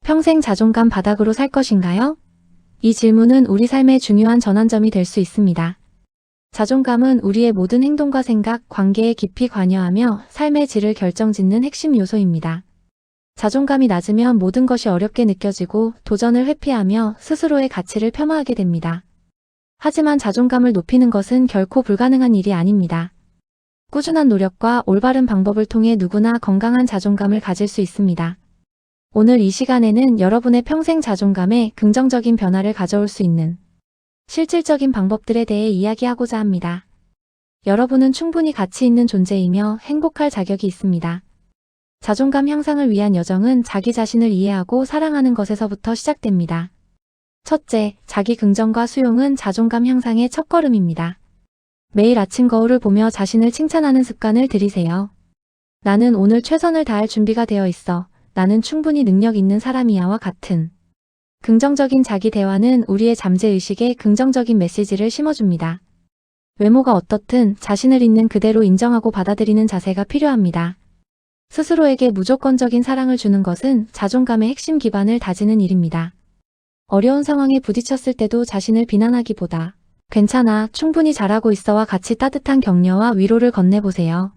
평생 자존감 바닥으로 살 것인가요? 이 질문은 우리 삶의 중요한 전환점이 될 수 있습니다. 자존감은 우리의 모든 행동과 생각, 관계에 깊이 관여하며 삶의 질을 결정짓는 핵심 요소입니다. 자존감이 낮으면 모든 것이 어렵게 느껴지고 도전을 회피하며 스스로의 가치를 폄하하게 됩니다. 하지만 자존감을 높이는 것은 결코 불가능한 일이 아닙니다. 꾸준한 노력과 올바른 방법을 통해 누구나 건강한 자존감을 가질 수 있습니다. 오늘 이 시간에는 여러분의 평생 자존감에 긍정적인 변화를 가져올 수 있는 실질적인 방법들에 대해 이야기하고자 합니다. 여러분은 충분히 가치 있는 존재이며 행복할 자격이 있습니다. 자존감 향상을 위한 여정은 자기 자신을 이해하고 사랑하는 것에서부터 시작됩니다. 첫째, 자기 긍정과 수용은 자존감 향상의 첫걸음입니다. 매일 아침 거울을 보며 자신을 칭찬하는 습관을 들이세요. 나는 오늘 최선을 다할 준비가 되어 있어. 나는 충분히 능력 있는 사람이야와 같은 긍정적인 자기 대화는 우리의 잠재의식에 긍정적인 메시지를 심어줍니다. 외모가 어떻든 자신을 있는 그대로 인정하고 받아들이는 자세가 필요합니다. 스스로에게 무조건적인 사랑을 주는 것은 자존감의 핵심 기반을 다지는 일입니다. 어려운 상황에 부딪혔을 때도 자신을 비난하기보다 괜찮아, 충분히 잘하고 있어와 같이 따뜻한 격려와 위로를 건네보세요.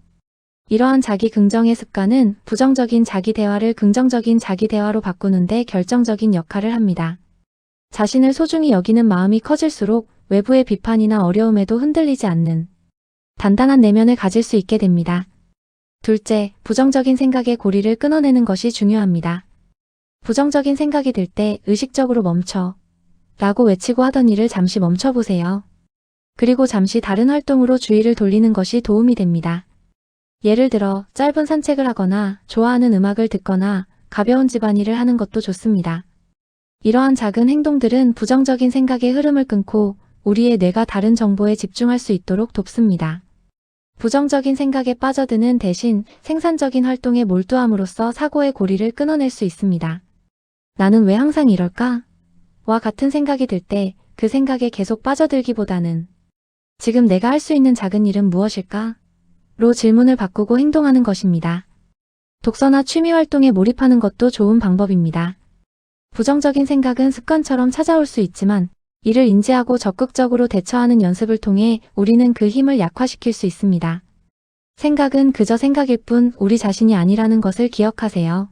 이러한 자기 긍정의 습관은 부정적인 자기 대화를 긍정적인 자기 대화로 바꾸는데 결정적인 역할을 합니다. 자신을 소중히 여기는 마음이 커질수록 외부의 비판이나 어려움에도 흔들리지 않는 단단한 내면을 가질 수 있게 됩니다. 둘째, 부정적인 생각의 고리를 끊어내는 것이 중요합니다. 부정적인 생각이 들 때 의식적으로 멈춰 라고 외치고 하던 일을 잠시 멈춰보세요. 그리고 잠시 다른 활동으로 주의를 돌리는 것이 도움이 됩니다. 예를 들어 짧은 산책을 하거나 좋아하는 음악을 듣거나 가벼운 집안일을 하는 것도 좋습니다. 이러한 작은 행동들은 부정적인 생각의 흐름을 끊고 우리의 뇌가 다른 정보에 집중할 수 있도록 돕습니다. 부정적인 생각에 빠져드는 대신 생산적인 활동에 몰두함으로써 사고의 고리를 끊어낼 수 있습니다. 나는 왜 항상 이럴까? 와 같은 생각이 들 때 그 생각에 계속 빠져들기보다는 지금 내가 할 수 있는 작은 일은 무엇일까? 로 질문을 바꾸고 행동하는 것입니다. 독서나 취미 활동에 몰입하는 것도 좋은 방법입니다. 부정적인 생각은 습관처럼 찾아올 수 있지만 이를 인지하고 적극적으로 대처하는 연습을 통해 우리는 그 힘을 약화시킬 수 있습니다. 생각은 그저 생각일 뿐 우리 자신이 아니라는 것을 기억하세요.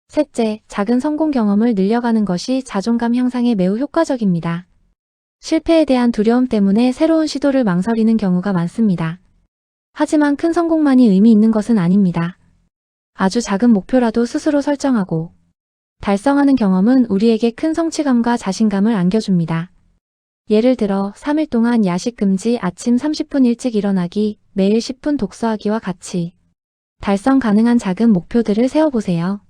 셋째, 작은 성공 경험을 늘려가는 것이 자존감 향상에 매우 효과적입니다. 실패에 대한 두려움 때문에 새로운 시도를 망설이는 경우가 많습니다. 하지만 큰 성공만이 의미 있는 것은 아닙니다. 아주 작은 목표라도 스스로 설정하고 달성하는 경험은 우리에게 큰 성취감과 자신감을 안겨줍니다. 예를 들어 3일 동안 야식 금지, 아침 30분 일찍 일어나기, 매일 10분 독서하기와 같이 달성 가능한 작은 목표들을 세워보세요.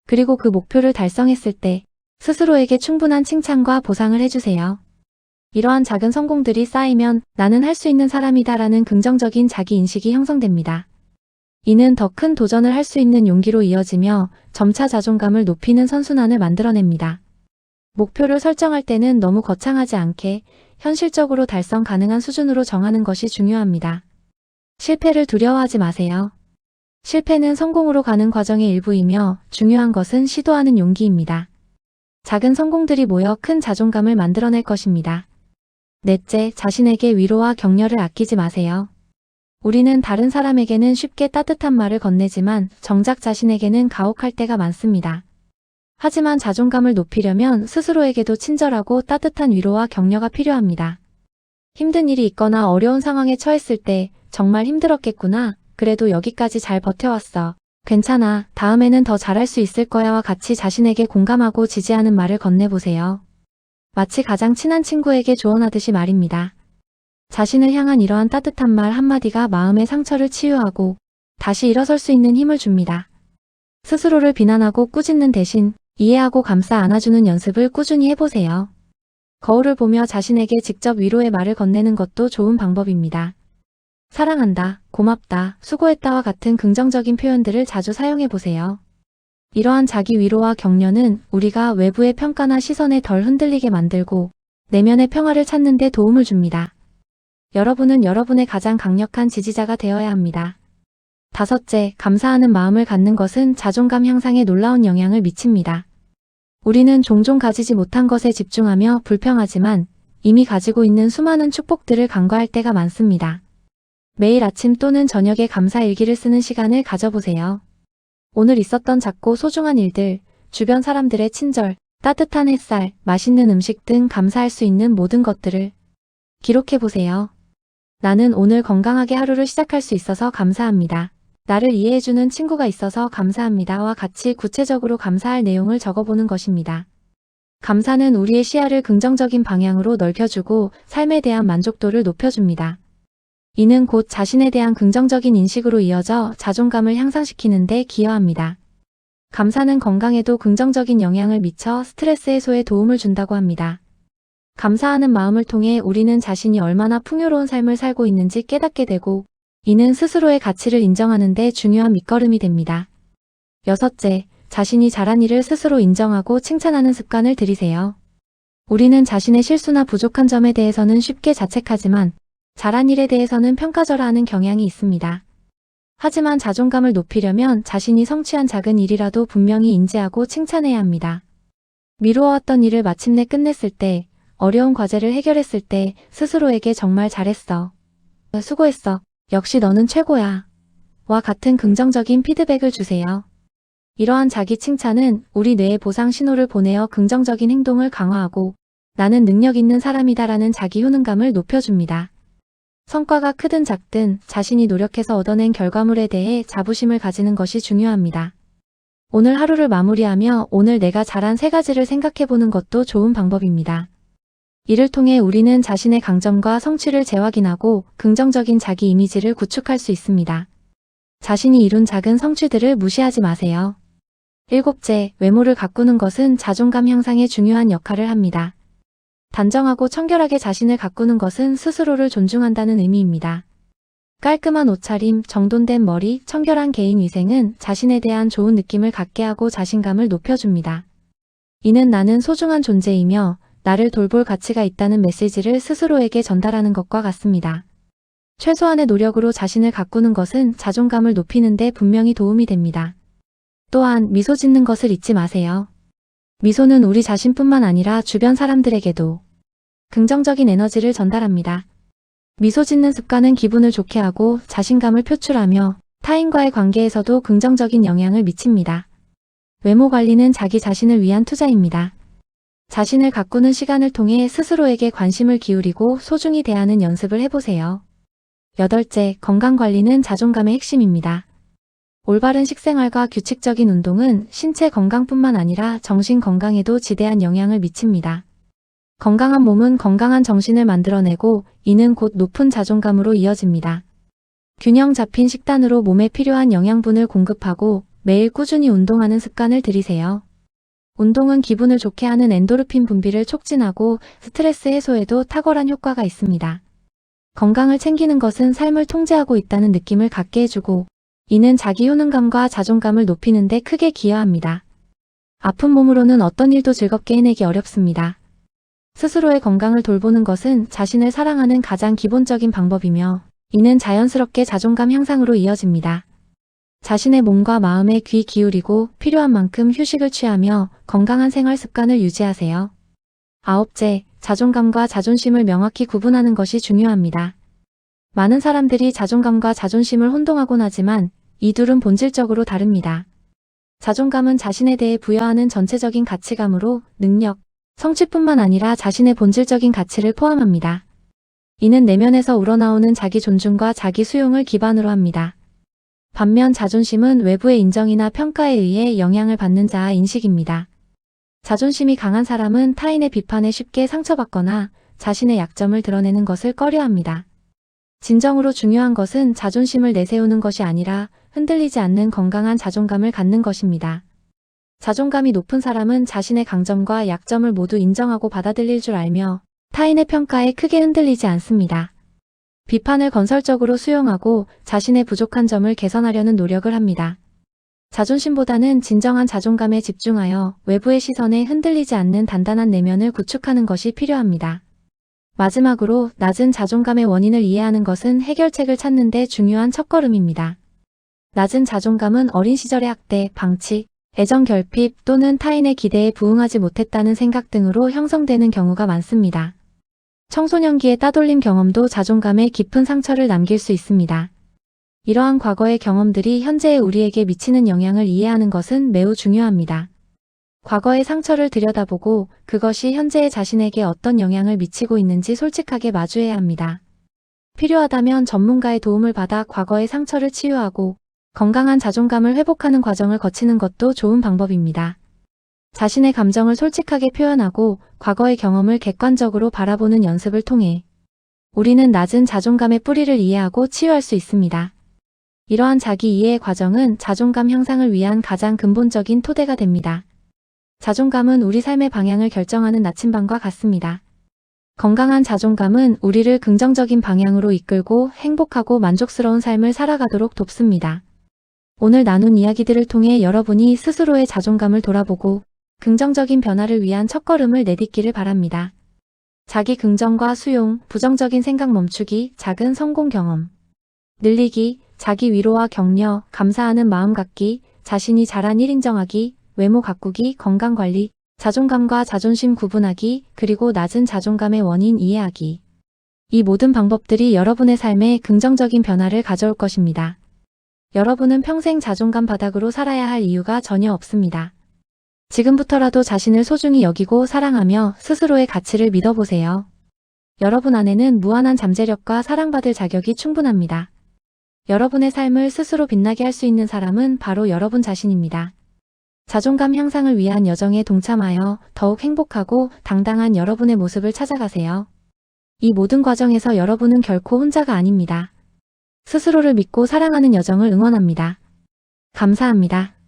그리고 그 목표를 달성했을 때 스스로에게 충분한 칭찬과 보상을 해주세요. 이러한 작은 성공들이 쌓이면 나는 할 수 있는 사람이다라는 긍정적인 자기인식이 형성됩니다. 이는 더 큰 도전을 할 수 있는 용기로 이어지며 점차 자존감을 높이는 선순환을 만들어냅니다. 목표를 설정할 때는 너무 거창하지 않게 현실적으로 달성 가능한 수준으로 정하는 것이 중요합니다. 실패를 두려워하지 마세요. 실패는 성공으로 가는 과정의 일부이며 중요한 것은 시도하는 용기입니다. 작은 성공들이 모여 큰 자존감을 만들어낼 것입니다. 넷째, 자신에게 위로와 격려를 아끼지 마세요. 우리는 다른 사람에게는 쉽게 따뜻한 말을 건네지만 정작 자신에게는 가혹할 때가 많습니다. 하지만 자존감을 높이려면 스스로에게도 친절하고 따뜻한 위로와 격려가 필요합니다. 힘든 일이 있거나 어려운 상황에 처했을 때 정말 힘들었겠구나. 그래도 여기까지 잘 버텨왔어. 괜찮아. 다음에는 더 잘할 수 있을 거야와 같이 자신에게 공감하고 지지하는 말을 건네보세요. 마치 가장 친한 친구에게 조언하듯이 말입니다. 자신을 향한 이러한 따뜻한 말 한마디가 마음의 상처를 치유하고 다시 일어설 수 있는 힘을 줍니다. 스스로를 비난하고 꾸짖는 대신 이해하고 감싸 안아주는 연습을 꾸준히 해보세요. 거울을 보며 자신에게 직접 위로의 말을 건네는 것도 좋은 방법입니다. 사랑한다, 고맙다, 수고했다와 같은 긍정적인 표현들을 자주 사용해보세요. 이러한 자기 위로와 격려는 우리가 외부의 평가나 시선에 덜 흔들리게 만들고 내면의 평화를 찾는 데 도움을 줍니다. 여러분은 여러분의 가장 강력한 지지자가 되어야 합니다. 다섯째, 감사하는 마음을 갖는 것은 자존감 향상에 놀라운 영향을 미칩니다. 우리는 종종 가지지 못한 것에 집중하며 불평하지만 이미 가지고 있는 수많은 축복들을 간과할 때가 많습니다. 매일 아침 또는 저녁에 감사 일기를 쓰는 시간을 가져보세요. 오늘 있었던 작고 소중한 일들, 주변 사람들의 친절, 따뜻한 햇살, 맛있는 음식 등 감사할 수 있는 모든 것들을 기록해보세요. 나는 오늘 건강하게 하루를 시작할 수 있어서 감사합니다. 나를 이해해주는 친구가 있어서 감사합니다와 같이 구체적으로 감사할 내용을 적어보는 것입니다. 감사는 우리의 시야를 긍정적인 방향으로 넓혀주고 삶에 대한 만족도를 높여줍니다. 이는 곧 자신에 대한 긍정적인 인식으로 이어져 자존감을 향상시키는 데 기여합니다. 감사는 건강에도 긍정적인 영향을 미쳐 스트레스 해소에 도움을 준다고 합니다. 감사하는 마음을 통해 우리는 자신이 얼마나 풍요로운 삶을 살고 있는지 깨닫게 되고 이는 스스로의 가치를 인정하는 데 중요한 밑거름이 됩니다. 여섯째, 자신이 잘한 일을 스스로 인정하고 칭찬하는 습관을 들이세요. 우리는 자신의 실수나 부족한 점에 대해서는 쉽게 자책하지만 잘한 일에 대해서는 평가절하하는 경향이 있습니다. 하지만 자존감을 높이려면 자신이 성취한 작은 일이라도 분명히 인지하고 칭찬해야 합니다. 미루어왔던 일을 마침내 끝냈을 때, 어려운 과제를 해결했을 때 스스로에게 정말 잘했어. 수고했어. 역시 너는 최고야. 와 같은 긍정적인 피드백을 주세요. 이러한 자기 칭찬은 우리 뇌에 보상 신호를 보내어 긍정적인 행동을 강화하고 나는 능력 있는 사람이다라는 자기 효능감을 높여줍니다. 성과가 크든 작든 자신이 노력해서 얻어낸 결과물에 대해 자부심을 가지는 것이 중요합니다. 오늘 하루를 마무리하며 오늘 내가 잘한 3가지를 생각해보는 것도 좋은 방법입니다. 이를 통해 우리는 자신의 강점과 성취를 재확인하고 긍정적인 자기 이미지를 구축할 수 있습니다. 자신이 이룬 작은 성취들을 무시하지 마세요. 7째, 외모를 가꾸는 것은 자존감 향상에 중요한 역할을 합니다. 단정하고 청결하게 자신을 가꾸는 것은 스스로를 존중한다는 의미입니다. 깔끔한 옷차림, 정돈된 머리, 청결한 개인위생은 자신에 대한 좋은 느낌을 갖게 하고 자신감을 높여줍니다. 이는 나는 소중한 존재이며 나를 돌볼 가치가 있다는 메시지를 스스로에게 전달하는 것과 같습니다. 최소한의 노력으로 자신을 가꾸는 것은 자존감을 높이는 데 분명히 도움이 됩니다. 또한 미소 짓는 것을 잊지 마세요. 미소는 우리 자신뿐만 아니라 주변 사람들에게도 긍정적인 에너지를 전달합니다. 미소 짓는 습관은 기분을 좋게 하고 자신감을 표출하며 타인과의 관계에서도 긍정적인 영향을 미칩니다. 외모 관리는 자기 자신을 위한 투자입니다. 자신을 가꾸는 시간을 통해 스스로에게 관심을 기울이고 소중히 대하는 연습을 해보세요. 8째, 건강관리는 자존감의 핵심입니다. 올바른 식생활과 규칙적인 운동은 신체 건강뿐만 아니라 정신 건강에도 지대한 영향을 미칩니다. 건강한 몸은 건강한 정신을 만들어내고 이는 곧 높은 자존감으로 이어집니다. 균형 잡힌 식단으로 몸에 필요한 영양분을 공급하고 매일 꾸준히 운동하는 습관을 들이세요. 운동은 기분을 좋게 하는 엔도르핀 분비를 촉진하고 스트레스 해소에도 탁월한 효과가 있습니다. 건강을 챙기는 것은 삶을 통제하고 있다는 느낌을 갖게 해주고 이는 자기 효능감과 자존감을 높이는 데 크게 기여합니다. 아픈 몸으로는 어떤 일도 즐겁게 해내기 어렵습니다. 스스로의 건강을 돌보는 것은 자신을 사랑하는 가장 기본적인 방법이며 이는 자연스럽게 자존감 향상으로 이어집니다. 자신의 몸과 마음에 귀 기울이고 필요한 만큼 휴식을 취하며 건강한 생활 습관을 유지하세요. 9째, 자존감과 자존심을 명확히 구분하는 것이 중요합니다. 많은 사람들이 자존감과 자존심을 혼동하곤 하지만 이 둘은 본질적으로 다릅니다. 자존감은 자신에 대해 부여하는 전체적인 가치감으로 능력, 성취뿐만 아니라 자신의 본질적인 가치를 포함합니다. 이는 내면에서 우러나오는 자기 존중과 자기 수용을 기반으로 합니다. 반면 자존심은 외부의 인정이나 평가에 의해 영향을 받는 자아 인식입니다. 자존심이 강한 사람은 타인의 비판에 쉽게 상처받거나 자신의 약점을 드러내는 것을 꺼려합니다. 진정으로 중요한 것은 자존심을 내세우는 것이 아니라 흔들리지 않는 건강한 자존감을 갖는 것입니다. 자존감이 높은 사람은 자신의 강점과 약점을 모두 인정하고 받아들일 줄 알며 타인의 평가에 크게 흔들리지 않습니다. 비판을 건설적으로 수용하고 자신의 부족한 점을 개선하려는 노력을 합니다. 자존심보다는 진정한 자존감에 집중하여 외부의 시선에 흔들리지 않는 단단한 내면을 구축하는 것이 필요합니다. 마지막으로 낮은 자존감의 원인을 이해하는 것은 해결책을 찾는 데 중요한 첫걸음입니다. 낮은 자존감은 어린 시절의 학대, 방치, 애정 결핍 또는 타인의 기대에 부응하지 못했다는 생각 등으로 형성되는 경우가 많습니다. 청소년기의 따돌림 경험도 자존감에 깊은 상처를 남길 수 있습니다. 이러한 과거의 경험들이 현재의 우리에게 미치는 영향을 이해하는 것은 매우 중요합니다. 과거의 상처를 들여다보고 그것이 현재의 자신에게 어떤 영향을 미치고 있는지 솔직하게 마주해야 합니다. 필요하다면 전문가의 도움을 받아 과거의 상처를 치유하고 건강한 자존감을 회복하는 과정을 거치는 것도 좋은 방법입니다. 자신의 감정을 솔직하게 표현하고 과거의 경험을 객관적으로 바라보는 연습을 통해 우리는 낮은 자존감의 뿌리를 이해하고 치유할 수 있습니다. 이러한 자기 이해의 과정은 자존감 향상을 위한 가장 근본적인 토대가 됩니다. 자존감은 우리 삶의 방향을 결정하는 나침반과 같습니다. 건강한 자존감은 우리를 긍정적인 방향으로 이끌고 행복하고 만족스러운 삶을 살아가도록 돕습니다. 오늘 나눈 이야기들을 통해 여러분이 스스로의 자존감을 돌아보고 긍정적인 변화를 위한 첫걸음을 내딛기를 바랍니다. 자기 긍정과 수용, 부정적인 생각 멈추기, 작은 성공 경험 늘리기, 자기 위로와 격려, 감사하는 마음 갖기, 자신이 잘한 일 인정하기, 외모 가꾸기, 건강관리, 자존감과 자존심 구분하기, 그리고 낮은 자존감의 원인 이해하기. 이 모든 방법들이 여러분의 삶에 긍정적인 변화를 가져올 것입니다. 여러분은 평생 자존감 바닥으로 살아야 할 이유가 전혀 없습니다. 지금부터라도 자신을 소중히 여기고 사랑하며 스스로의 가치를 믿어보세요. 여러분 안에는 무한한 잠재력과 사랑받을 자격이 충분합니다. 여러분의 삶을 스스로 빛나게 할 수 있는 사람은 바로 여러분 자신입니다. 자존감 향상을 위한 여정에 동참하여 더욱 행복하고 당당한 여러분의 모습을 찾아가세요. 이 모든 과정에서 여러분은 결코 혼자가 아닙니다. 스스로를 믿고 사랑하는 여정을 응원합니다. 감사합니다.